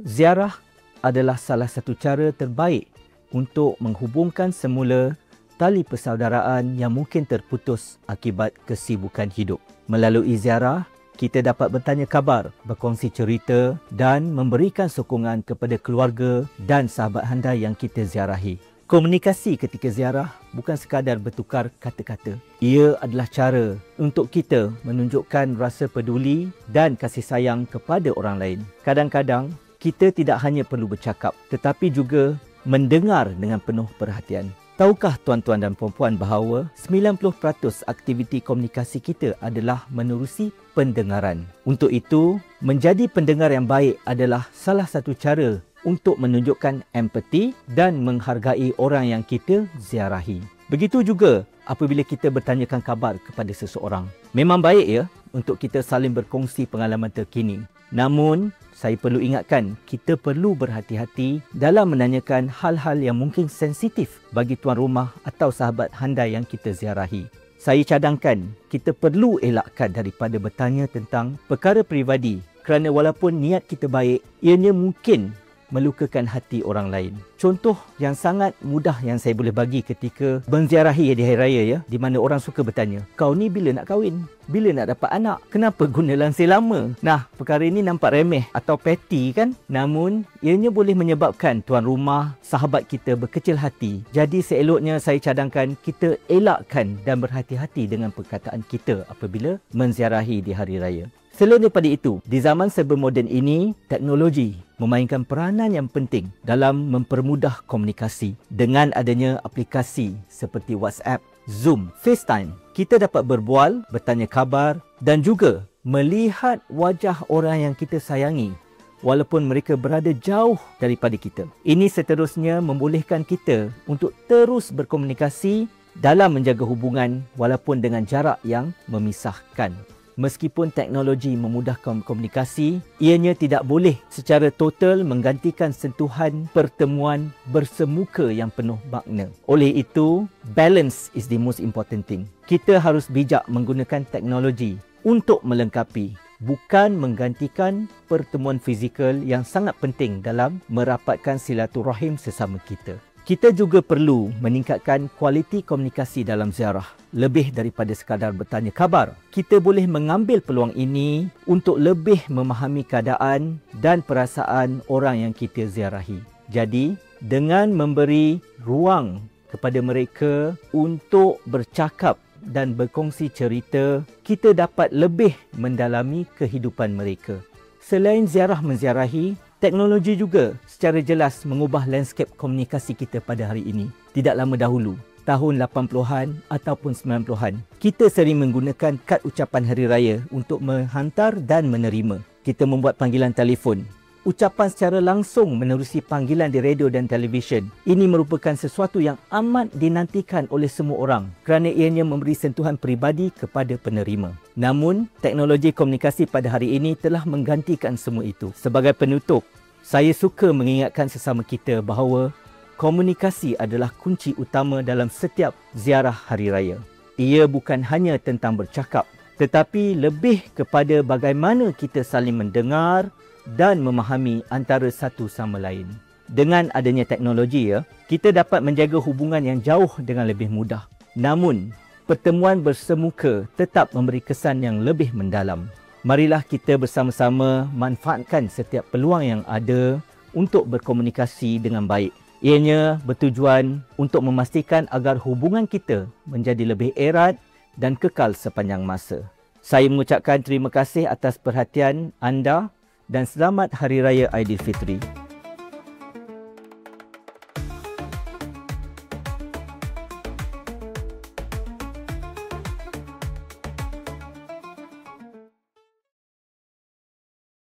Ziarah adalah salah satu cara terbaik untuk menghubungkan semula tali persaudaraan yang mungkin terputus akibat kesibukan hidup. Melalui ziarah, kita dapat bertanya khabar, berkongsi cerita dan memberikan sokongan kepada keluarga dan sahabat handai yang kita ziarahi. Komunikasi ketika ziarah bukan sekadar bertukar kata-kata. Ia adalah cara untuk kita menunjukkan rasa peduli dan kasih sayang kepada orang lain. Kadang-kadang, kita tidak hanya perlu bercakap tetapi juga mendengar dengan penuh perhatian. Tahukah tuan-tuan dan puan-puan bahawa 90% aktiviti komunikasi kita adalah menerusi pendengaran. Untuk itu, menjadi pendengar yang baik adalah salah satu cara untuk menunjukkan empati dan menghargai orang yang kita ziarahi. Begitu juga apabila kita bertanyakan khabar kepada seseorang. Memang baik ya untuk kita saling berkongsi pengalaman terkini. Namun, saya perlu ingatkan, kita perlu berhati-hati dalam menanyakan hal-hal yang mungkin sensitif bagi tuan rumah atau sahabat handai yang kita ziarahi. Saya cadangkan, kita perlu elakkan daripada bertanya tentang perkara peribadi kerana walaupun niat kita baik, ianya mungkin melukakan hati orang lain. Contoh yang sangat mudah yang saya boleh bagi ketika menziarahi di hari raya ya, di mana orang suka bertanya, kau ni bila nak kahwin? Bila nak dapat anak? Kenapa guna lansir lama? Nah, perkara ini nampak remeh atau petty kan? Namun, ianya boleh menyebabkan tuan rumah, sahabat kita berkecil hati. Jadi seeloknya saya cadangkan kita elakkan dan berhati-hati dengan perkataan kita apabila menziarahi di hari raya. Selain daripada itu, di zaman serba moden ini, teknologi memainkan peranan yang penting dalam mempermudah komunikasi. Dengan adanya aplikasi seperti WhatsApp, Zoom, FaceTime, kita dapat berbual, bertanya khabar dan juga melihat wajah orang yang kita sayangi walaupun mereka berada jauh daripada kita. Ini seterusnya membolehkan kita untuk terus berkomunikasi dalam menjaga hubungan walaupun dengan jarak yang memisahkan. Meskipun teknologi memudahkan komunikasi, ianya tidak boleh secara total menggantikan sentuhan pertemuan bersemuka yang penuh makna. Oleh itu, balance is the most important thing. Kita harus bijak menggunakan teknologi untuk melengkapi, bukan menggantikan pertemuan fizikal yang sangat penting dalam merapatkan silaturahim sesama kita. Kita juga perlu meningkatkan kualiti komunikasi dalam ziarah. Lebih daripada sekadar bertanya khabar, kita boleh mengambil peluang ini untuk lebih memahami keadaan dan perasaan orang yang kita ziarahi. Jadi, dengan memberi ruang kepada mereka untuk bercakap dan berkongsi cerita, kita dapat lebih mendalami kehidupan mereka. Selain ziarah menziarahi, teknologi juga secara jelas mengubah lanskap komunikasi kita pada hari ini. Tidak lama dahulu, tahun 80-an ataupun 90-an, kita sering menggunakan kad ucapan hari raya untuk menghantar dan menerima. Kita membuat panggilan telefon. Ucapan secara langsung menerusi panggilan di radio dan televisyen. Ini merupakan sesuatu yang amat dinantikan oleh semua orang kerana ianya memberi sentuhan peribadi kepada penerima. Namun, teknologi komunikasi pada hari ini telah menggantikan semua itu. Sebagai penutup, saya suka mengingatkan sesama kita bahawa komunikasi adalah kunci utama dalam setiap ziarah hari raya. Ia bukan hanya tentang bercakap, tetapi lebih kepada bagaimana kita saling mendengar dan memahami antara satu sama lain. Dengan adanya teknologi kita dapat menjaga hubungan yang jauh dengan lebih mudah. Namun, pertemuan bersemuka tetap memberi kesan yang lebih mendalam. Marilah kita bersama-sama manfaatkan setiap peluang yang ada untuk berkomunikasi dengan baik. Ianya bertujuan untuk memastikan agar hubungan kita menjadi lebih erat dan kekal sepanjang masa. Saya mengucapkan terima kasih atas perhatian anda dan selamat Hari Raya Aidilfitri.